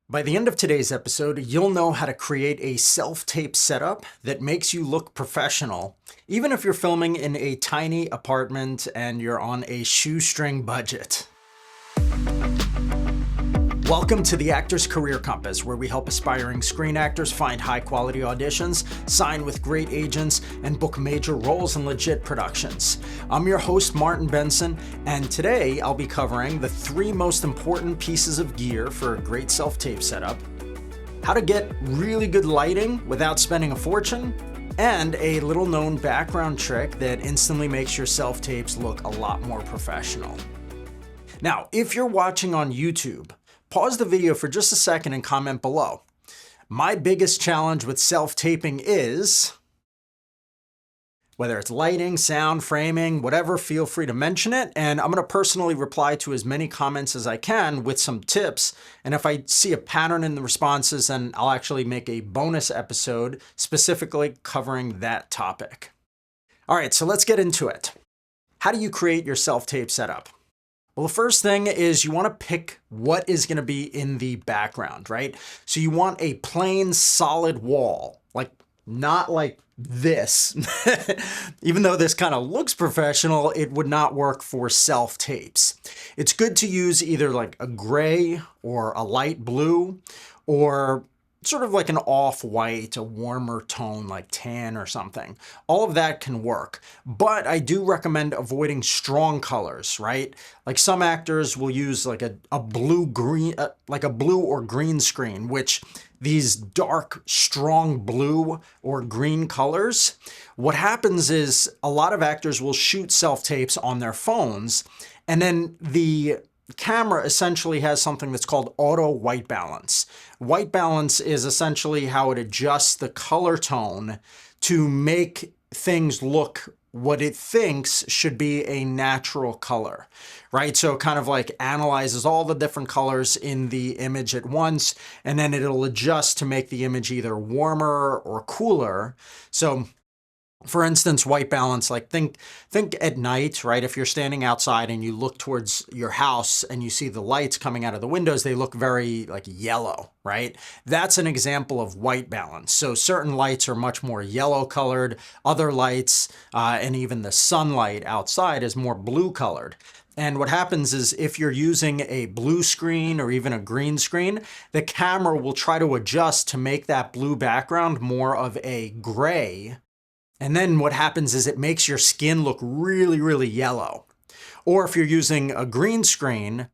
By the end of today's episode, you'll know how to create a self-tape setup that makes you look professional, even if you're filming in a tiny apartment and you're on a shoestring budget. Welcome to the Actor's Career Compass, where we help aspiring screen actors find high-quality auditions, sign with great agents, and book major roles in legit productions. I'm your host, Martin Benson, and today I'll be covering the 3 most important pieces of gear for a great self-tape setup, how to get really good lighting without spending a fortune, and a little-known background trick that instantly makes your self-tapes look a lot more professional. Now, if you're watching on YouTube, pause the video for just a second and comment below. My biggest challenge with self-taping is, whether it's lighting, sound, framing, whatever, feel free to mention it, and I'm going to personally reply to as many comments as I can with some tips, and if I see a pattern in the responses, then I'll actually make a bonus episode specifically covering that topic. All right, so let's get into it. How do you create your self-tape setup? Well, the first thing is you want to pick what is going to be in the background, right? So you want a plain, solid wall, not like this. Even though this kind of looks professional, it would not work for self-tapes. It's good to use either like a gray or a light blue, or sort of like an off-white, a warmer tone like tan or something. All of that can work, but I do recommend avoiding strong colors, right? Like some actors will use like a blue-green, like a blue or green screen, which these dark, strong blue or green colors, what happens is a lot of actors will shoot self-tapes on their phones, and then the camera essentially has something that's called auto white balance. White balance is essentially how it adjusts the color tone to make things look what it thinks should be a natural color, right? So it kind of like analyzes all the different colors in the image at once, and then it'll adjust to make the image either warmer or cooler. So for instance, white balance, like think at night, right? If you're standing outside and you look towards your house and you see the lights coming out of the windows, they look very like yellow, right? That's an example of white balance. So certain lights are much more yellow colored, other lights, and even the sunlight outside is more blue colored. And what happens is if you're using a blue screen or even a green screen, the camera will try to adjust to make that blue background more of a gray. And then what happens is it makes your skin look really, really yellow. Or if you're using a green screen,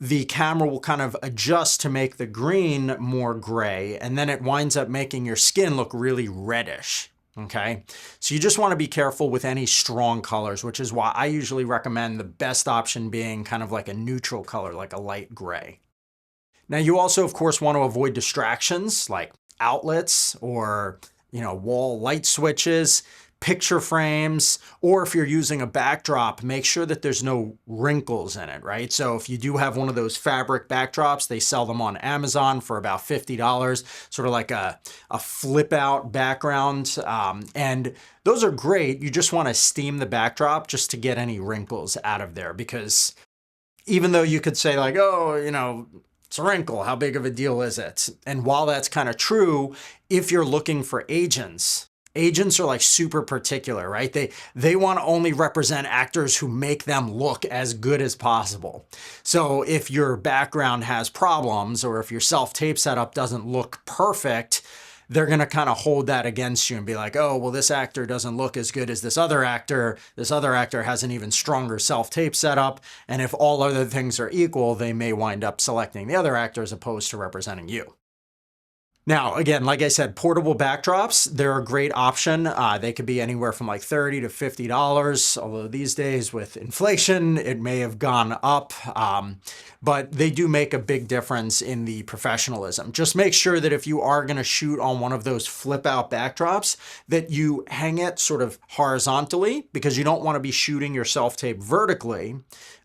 the camera will kind of adjust to make the green more gray, and then it winds up making your skin look really reddish. Okay, so you just want to be careful with any strong colors, which is why I usually recommend the best option being kind of like a neutral color, like a light gray. Now, you also, of course, want to avoid distractions like outlets or wall light switches, picture frames, or if you're using a backdrop, make sure that there's no wrinkles in it, right? So if you do have one of those fabric backdrops, they sell them on Amazon for about $50, sort of like a flip out background. And those are great. You just want to steam the backdrop just to get any wrinkles out of there, because even though you could say like, oh, it's a wrinkle, how big of a deal is it? And while that's kind of true, if you're looking for agents are like super particular, right? They want to only represent actors who make them look as good as possible. So if your background has problems, or if your self-tape setup doesn't look perfect, they're going to kind of hold that against you and be like, oh, well, this actor doesn't look as good as this other actor. This other actor has an even stronger self-tape setup. And if all other things are equal, they may wind up selecting the other actor as opposed to representing you. Now, again, like I said, portable backdrops, they're a great option. They could be anywhere from like $30 to $50, although these days with inflation, it may have gone up. But they do make a big difference in the professionalism. Just make sure that if you are going to shoot on one of those flip out backdrops, that you hang it sort of horizontally, because you don't want to be shooting your self-tape vertically.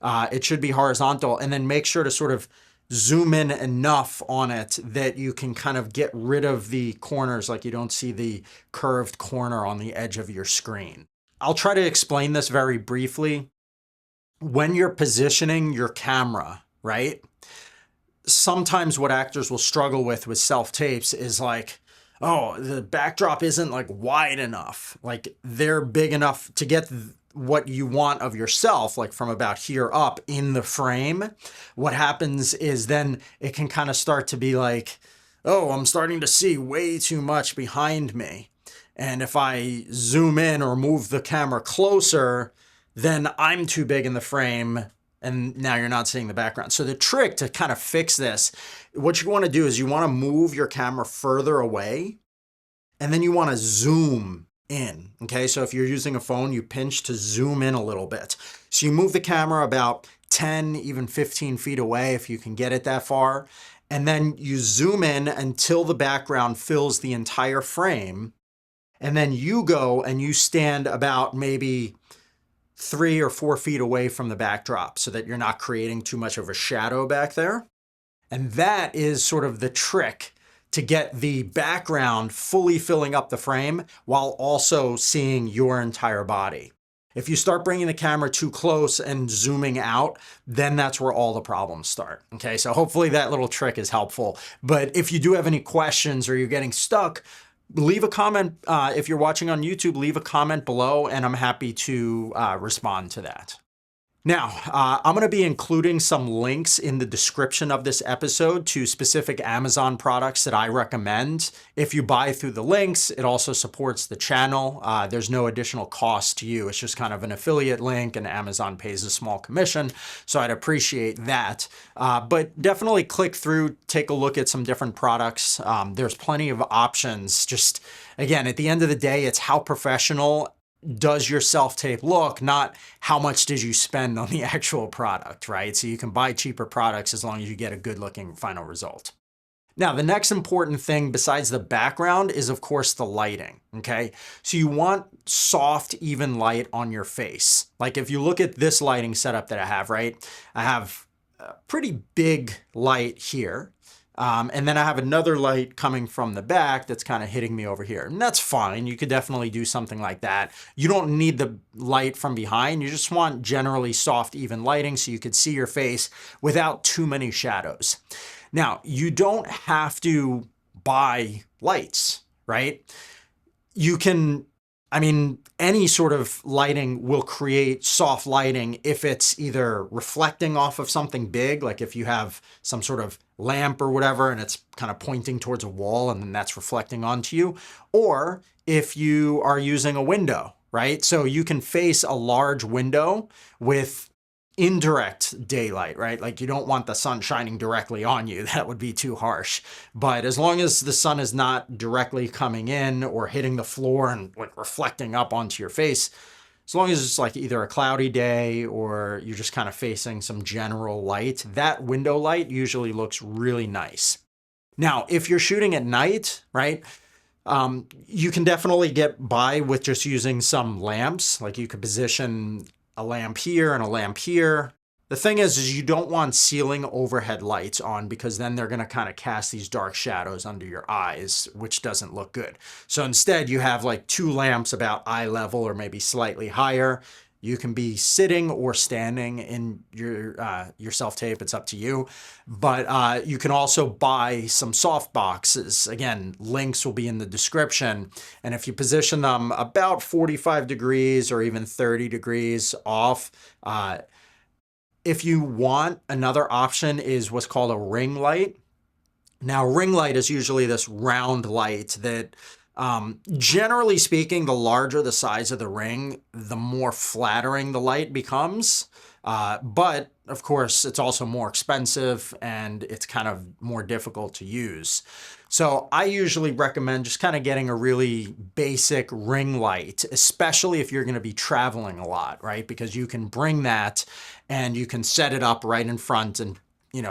It should be horizontal, and then make sure to sort of zoom in enough on it that you can kind of get rid of the corners, like you don't see the curved corner on the edge of your screen. I'll try to explain this very briefly. When you're positioning your camera, right? sometimes what actors will struggle with self-tapes is like, oh, the backdrop isn't like wide enough. Like they're big enough to get what you want of yourself, like from about here up in the frame. What happens is then it can kind of start to be like, oh, I'm starting to see way too much behind me. And if I zoom in or move the camera closer, then I'm too big in the frame and now you're not seeing the background. So the trick to kind of fix this, what you want to do is you want to move your camera further away and then you want to zoom in. Okay, so if you're using a phone, you pinch to zoom in a little bit. So you move the camera about 10, even 15 feet away if you can get it that far. And then you zoom in until the background fills the entire frame. And then you go and you stand about maybe 3 or 4 feet away from the backdrop so that you're not creating too much of a shadow back there. And that is sort of the trick to get the background fully filling up the frame while also seeing your entire body. If you start bringing the camera too close and zooming out, then that's where all the problems start. Okay, so hopefully that little trick is helpful. But if you do have any questions or you're getting stuck, leave a comment. If you're watching on YouTube, leave a comment below and I'm happy to respond to that. Now, I'm going to be including some links in the description of this episode to specific Amazon products that I recommend. If you buy through the links, it also supports the channel. There's no additional cost to you. It's just kind of an affiliate link and Amazon pays a small commission. So I'd appreciate that. But definitely click through, take a look at some different products. There's plenty of options. Just again, at the end of the day, it's how professional does your self-tape look, not how much did you spend on the actual product, right? So you can buy cheaper products as long as you get a good looking final result. Now, the next important thing besides the background is of course the lighting, okay? So you want soft, even light on your face. Like if you look at this lighting setup that I have, right? I have a pretty big light here. And then I have another light coming from the back that's kind of hitting me over here. And that's fine. You could definitely do something like that. You don't need the light from behind. You just want generally soft, even lighting so you could see your face without too many shadows. Now, you don't have to buy lights, right? You can, any sort of lighting will create soft lighting if it's either reflecting off of something big, like if you have some sort of lamp or whatever, and it's kind of pointing towards a wall and then that's reflecting onto you, or if you are using a window, right? So you can face a large window with indirect daylight, right? Like you don't want the sun shining directly on you. That would be too harsh. But as long as the sun is not directly coming in or hitting the floor and like reflecting up onto your face, as long as it's like either a cloudy day or you're just kind of facing some general light, that window light usually looks really nice. Now, if you're shooting at night, right, you can definitely get by with just using some lamps. Like you could position a lamp here and a lamp here. The thing is you don't want ceiling overhead lights on because then they're going to kind of cast these dark shadows under your eyes, which doesn't look good. So instead you have like 2 lamps about eye level or maybe slightly higher. You can be sitting or standing in your self-tape. It's up to you. But you can also buy some soft boxes. Again, links will be in the description. And if you position them about 45 degrees or even 30 degrees off, if you want, another option is what's called a ring light. Now, ring light is usually this round light that generally speaking, the larger the size of the ring, the more flattering the light becomes. But of course, it's also more expensive and it's kind of more difficult to use. So I usually recommend just kind of getting a really basic ring light, especially if you're going to be traveling a lot, right? Because you can bring that and you can set it up right in front and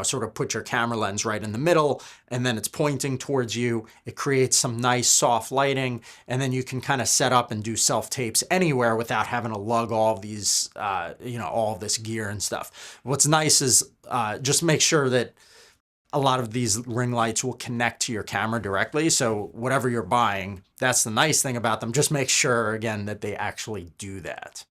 sort of put your camera lens right in the middle and then it's pointing towards you. It creates some nice soft lighting and then you can kind of set up and do self-tapes anywhere without having to lug all of these, all of this gear and stuff. What's nice is just make sure that a lot of these ring lights will connect to your camera directly. So whatever you're buying, that's the nice thing about them. Just make sure, again, that they actually do that.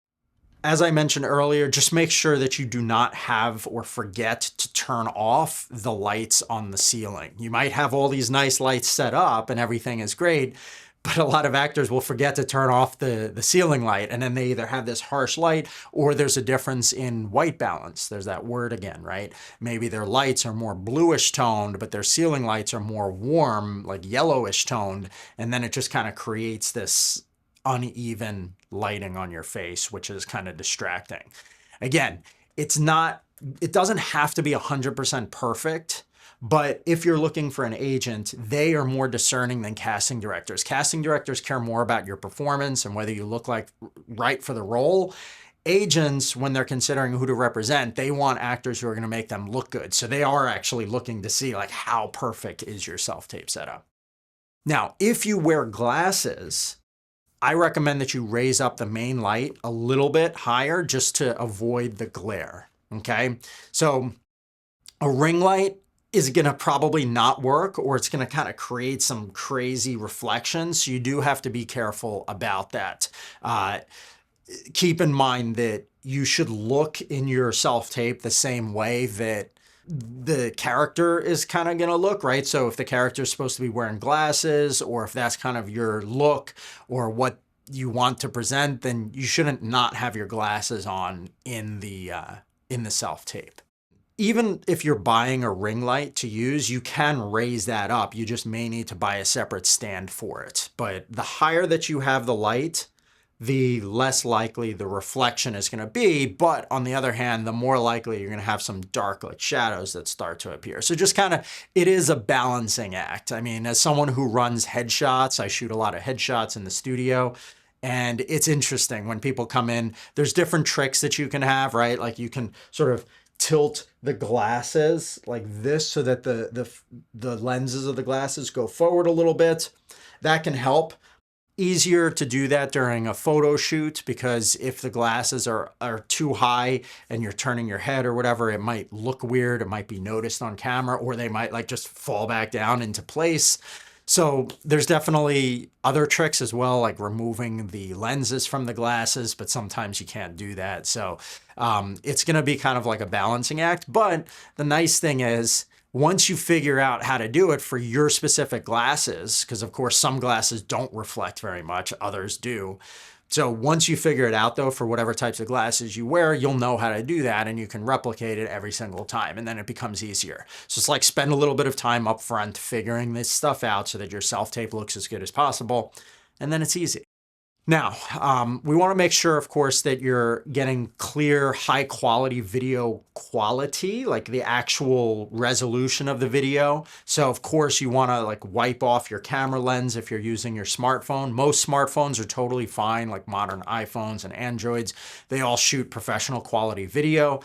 As I mentioned earlier, just make sure that you do not have or forget to turn off the lights on the ceiling. You might have all these nice lights set up and everything is great, but a lot of actors will forget to turn off the ceiling light, and then they either have this harsh light or there's a difference in white balance. There's that word again, right? Maybe their lights are more bluish toned, but their ceiling lights are more warm, like yellowish toned, and then it just kind of creates this uneven lighting on your face, which is kind of distracting. Again, it doesn't have to be 100% perfect, but if you're looking for an agent, they are more discerning than casting directors. Casting directors care more about your performance and whether you look like right for the role. Agents, when they're considering who to represent, they want actors who are going to make them look good. So they are actually looking to see like how perfect is your self-tape setup. Now, if you wear glasses, I recommend that you raise up the main light a little bit higher just to avoid the glare, okay? So a ring light is gonna probably not work, or it's gonna kind of create some crazy reflections. So you do have to be careful about that. Keep in mind that you should look in your self-tape the same way that the character is kind of going to look, right? So if the character is supposed to be wearing glasses, or if that's kind of your look or what you want to present, then you shouldn't not have your glasses on in the self-tape. Even if you're buying a ring light to use, you can raise that up. You just may need to buy a separate stand for it. But the higher that you have the light, the less likely the reflection is going to be. But on the other hand, the more likely you're going to have some dark like shadows that start to appear. So just kind of, it is a balancing act. I mean, as someone who runs headshots, I shoot a lot of headshots in the studio. And it's interesting when people come in, there's different tricks that you can have, right? Like you can sort of tilt the glasses like this so that the lenses of the glasses go forward a little bit. That can help. Easier to do that during a photo shoot, because if the glasses are too high and you're turning your head or whatever, it might look weird. It might be noticed on camera, or they might like just fall back down into place. So there's definitely other tricks as well, like removing the lenses from the glasses, but sometimes you can't do that. So it's going to be kind of like a balancing act. But the nice thing is, once you figure out how to do it for your specific glasses, because of course some glasses don't reflect very much, others do. So once you figure it out though, for whatever types of glasses you wear, you'll know how to do that and you can replicate it every single time, and then it becomes easier. So it's like spend a little bit of time up front figuring this stuff out so that your self-tape looks as good as possible, and then it's easy. Now, we want to make sure, of course, that you're getting clear, high quality video quality, like the actual resolution of the video. So of course you want to like wipe off your camera lens if you're using your smartphone. Most smartphones are totally fine, like modern iPhones and Androids. They all shoot professional quality video.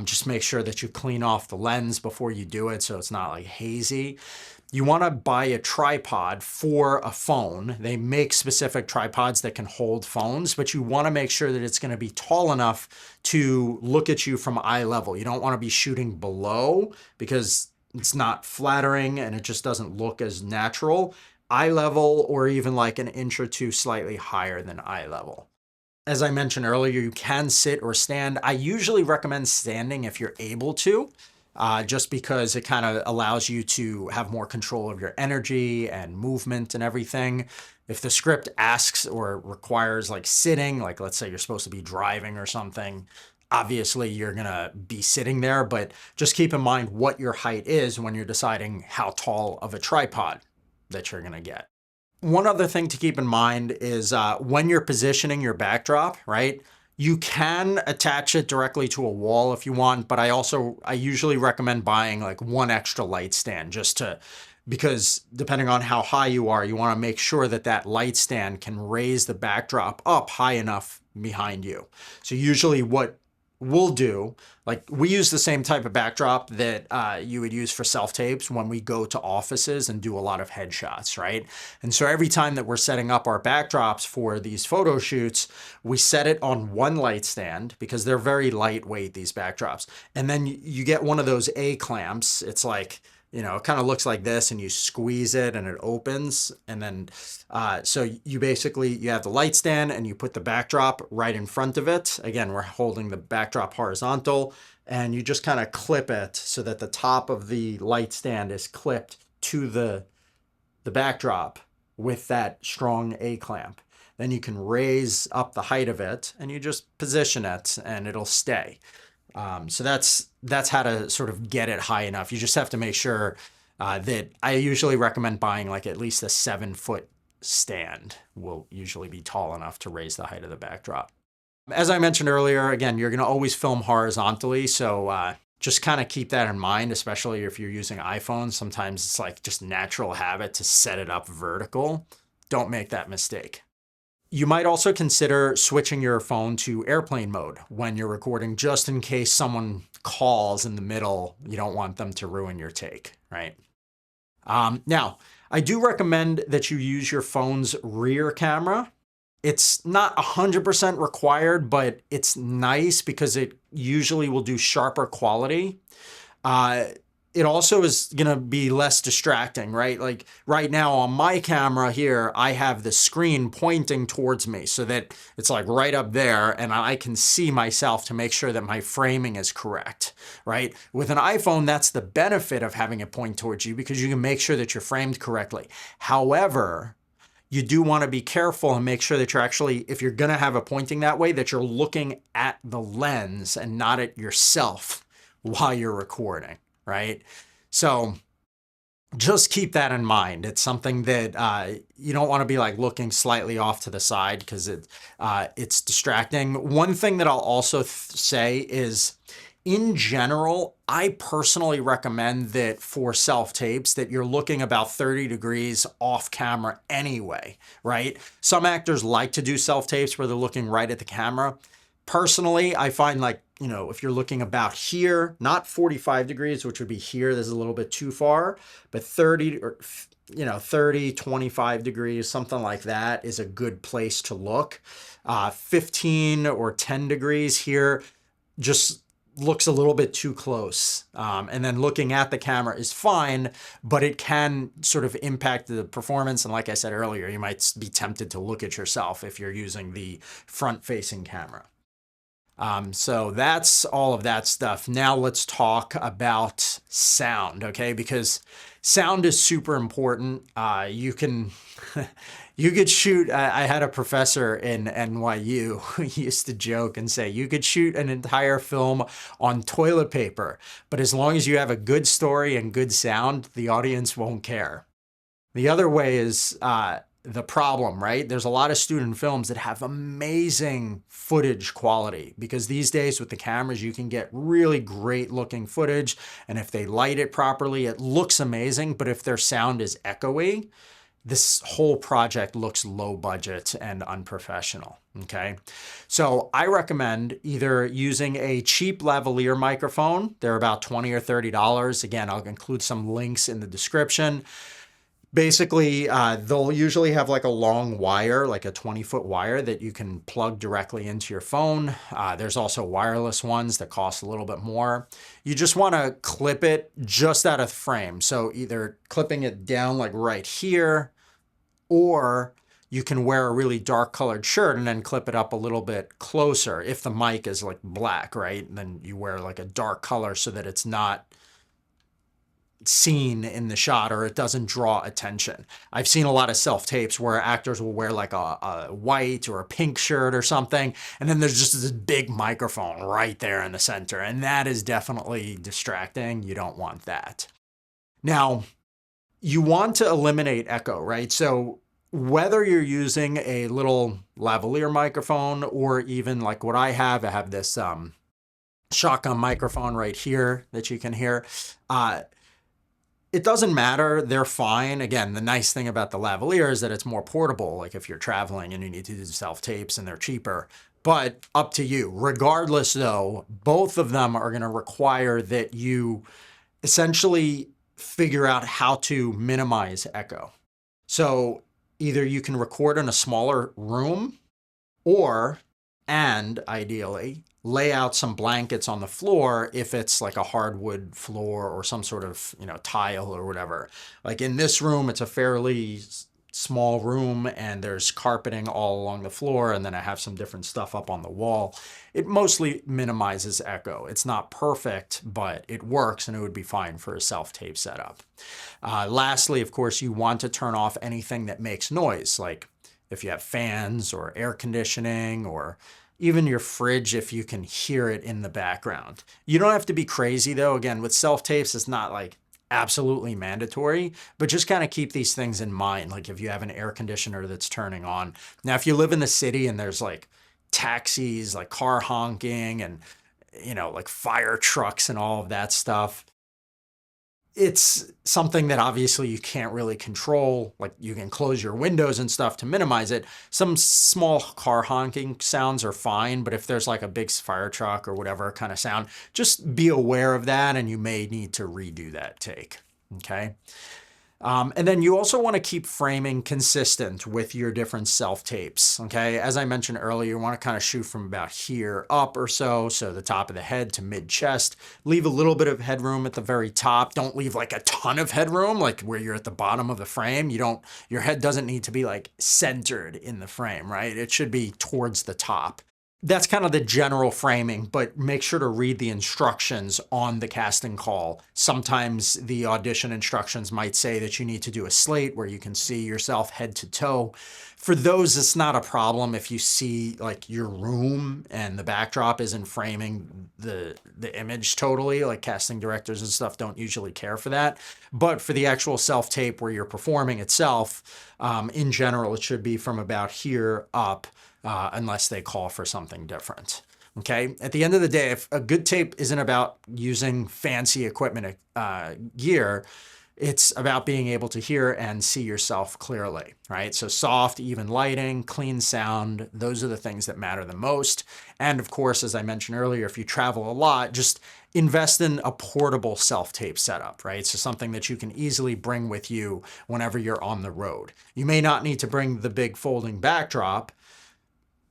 Just make sure that you clean off the lens before you do it so it's not like hazy. You want to buy a tripod for a phone. They make specific tripods that can hold phones, but you want to make sure that it's going to be tall enough to look at you from eye level. You don't want to be shooting below because it's not flattering and it just doesn't look as natural. Eye level, or even like an inch or two slightly higher than eye level. As I mentioned earlier, you can sit or stand. I usually recommend standing if you're able to. Just because it kind of allows you to have more control of your energy and movement and everything. If the script asks or requires like sitting, like let's say you're supposed to be driving or something, obviously you're gonna be sitting there, but just keep in mind what your height is when you're deciding how tall of a tripod that you're gonna get. One other thing to keep in mind is when you're positioning your backdrop, right? You can attach it directly to a wall if you want, but I usually recommend buying like one extra light stand because depending on how high you are, you want to make sure that that light stand can raise the backdrop up high enough behind you. So usually what we'll do, like we use the same type of backdrop that you would use for self-tapes when we go to offices and do a lot of headshots, right? And so every time that we're setting up our backdrops for these photo shoots, we set it on one light stand because they're very lightweight, these backdrops. And then you get one of those A clamps. It's like it kind of looks like this, and you squeeze it and it opens. And then, so you basically, you have the light stand and you put the backdrop right in front of it. Again, we're holding the backdrop horizontal, and you just kind of clip it so that the top of the light stand is clipped to the backdrop with that strong A-clamp. Then you can raise up the height of it and you just position it and it'll stay. So that's how to sort of get it high enough. You just have to make sure that I usually recommend buying like at least a 7-foot stand will usually be tall enough to raise the height of the backdrop. As I mentioned earlier, again, you're going to always film horizontally. So just kind of keep that in mind, especially if you're using iPhones. Sometimes it's like just natural habit to set it up vertical. Don't make that mistake. You might also consider switching your phone to airplane mode when you're recording, just in case someone calls in the middle. You don't want them to ruin your take, right? Now, I do recommend that you use your phone's rear camera. It's not 100% required, but it's nice because it usually will do sharper quality. It also is going to be less distracting, right? Like right now on my camera here, I have the screen pointing towards me so that it's like right up there and I can see myself to make sure that my framing is correct, right? With an iPhone, that's the benefit of having it point towards you because you can make sure that you're framed correctly. However, you do want to be careful and make sure that you're actually, if you're going to have it pointing that way, that you're looking at the lens and not at yourself while you're recording. Right? So just keep that in mind. It's something that you don't want to be like looking slightly off to the side because it's distracting. One thing that I'll also say is, in general, I personally recommend that for self-tapes that you're looking about 30 degrees off camera anyway, right? Some actors like to do self-tapes where they're looking right at the camera. Personally, I find like, if you're looking about here, not 45 degrees, which would be here, this is a little bit too far, but 30 or, 30, 25 degrees, something like that is a good place to look. 15 or 10 degrees here just looks a little bit too close. And then looking at the camera is fine, but it can sort of impact the performance. And like I said earlier, you might be tempted to look at yourself if you're using the front-facing camera. So that's all of that stuff. Now let's talk about sound, okay? Because sound is super important. You could shoot, I had a professor in NYU who used to joke and say, you could shoot an entire film on toilet paper, but as long as you have a good story and good sound, the audience won't care. The other way is, the problem, right? There's a lot of student films that have amazing footage quality because these days with the cameras, you can get really great looking footage. And if they light it properly, it looks amazing. But if their sound is echoey, this whole project looks low budget and unprofessional, okay? So I recommend either using a cheap lavalier microphone. They're about $20 or $30. Again, I'll include some links in the description. Basically, they'll usually have like a long wire, like a 20-foot wire that you can plug directly into your phone. There's also wireless ones that cost a little bit more. You just want to clip it just out of frame. So either clipping it down like right here, or you can wear a really dark colored shirt and then clip it up a little bit closer. If the mic is like black, right? And then you wear like a dark color so that it's not seen in the shot or it doesn't draw attention. I've seen a lot of self-tapes where actors will wear like a white or a pink shirt or something, and then there's just this big microphone right there in the center, and that is definitely distracting. You don't want that. Now, you want to eliminate echo, right? So whether you're using a little lavalier microphone or even like what I have this shotgun microphone right here that you can hear. It doesn't matter. They're fine. Again, the nice thing about the lavalier is that it's more portable. Like if you're traveling and you need to do self-tapes and they're cheaper, but up to you. Regardless though, both of them are going to require that you essentially figure out how to minimize echo. So either you can record in a smaller room and ideally lay out some blankets on the floor if it's like a hardwood floor or some sort of, tile or whatever. Like in this room, it's a fairly small room and there's carpeting all along the floor, and then I have some different stuff up on the wall. It mostly minimizes echo. It's not perfect, but it works and it would be fine for a self-tape setup. Lastly, of course, you want to turn off anything that makes noise, like if you have fans or air conditioning or even your fridge, if you can hear it in the background. You don't have to be crazy though. Again, with self-tapes, it's not like absolutely mandatory, but just kind of keep these things in mind. Like if you have an air conditioner that's turning on. Now, if you live in the city and there's like taxis, like car honking and, like fire trucks and all of that stuff, it's something that obviously you can't really control. Like you can close your windows and stuff to minimize it. Some small car honking sounds are fine, but if there's like a big fire truck or whatever kind of sound, just be aware of that and you may need to redo that take, okay? And then you also want to keep framing consistent with your different self-tapes, okay? As I mentioned earlier, you want to kind of shoot from about here up or so the top of the head to mid-chest. Leave a little bit of headroom at the very top. Don't leave like a ton of headroom, like where you're at the bottom of the frame. Your head doesn't need to be like centered in the frame, right? It should be towards the top. That's kind of the general framing, but make sure to read the instructions on the casting call. Sometimes the audition instructions might say that you need to do a slate where you can see yourself head to toe. For those, it's not a problem if you see like your room and the backdrop isn't framing the image totally. Like casting directors and stuff don't usually care for that. But for the actual self-tape where you're performing itself, in general, it should be from about here up. Unless they call for something different. Okay. At the end of the day, if a good tape isn't about using fancy equipment, gear, it's about being able to hear and see yourself clearly, right? So soft, even lighting, clean sound, those are the things that matter the most. And of course, as I mentioned earlier, if you travel a lot, just invest in a portable self-tape setup, right? So something that you can easily bring with you whenever you're on the road. You may not need to bring the big folding backdrop.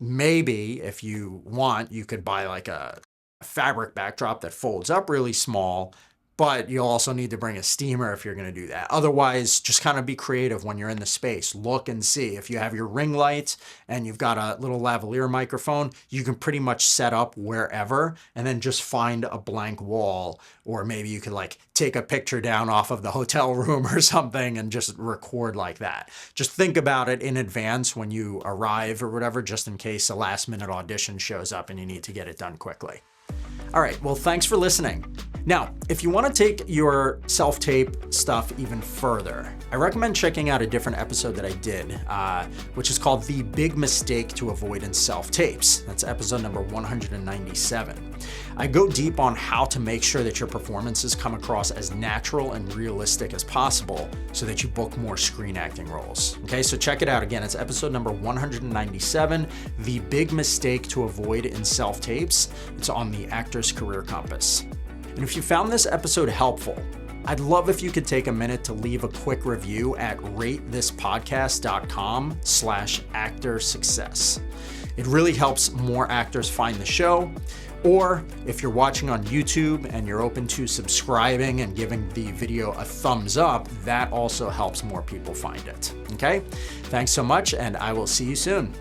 Maybe if you want, you could buy like a fabric backdrop that folds up really small, but you'll also need to bring a steamer if you're going to do that. Otherwise, just kind of be creative when you're in the space. Look and see. If you have your ring light and you've got a little lavalier microphone, you can pretty much set up wherever and then just find a blank wall. Or maybe you could like take a picture down off of the hotel room or something and just record like that. Just think about it in advance when you arrive or whatever, just in case a last minute audition shows up and you need to get it done quickly. All right, well, thanks for listening. Now, if you want to take your self-tape stuff even further, I recommend checking out a different episode that I did, which is called The Big Mistake to Avoid in Self-Tapes. That's episode number 197. I go deep on how to make sure that your performances come across as natural and realistic as possible so that you book more screen acting roles. Okay, so check it out again. It's episode number 197, The Big Mistake to Avoid in Self-Tapes. It's on the Actor's Career Compass. And if you found this episode helpful, I'd love if you could take a minute to leave a quick review at ratethispodcast.com/actor success. It really helps more actors find the show. Or if you're watching on YouTube and you're open to subscribing and giving the video a thumbs up, that also helps more people find it. Okay? Thanks so much, and I will see you soon.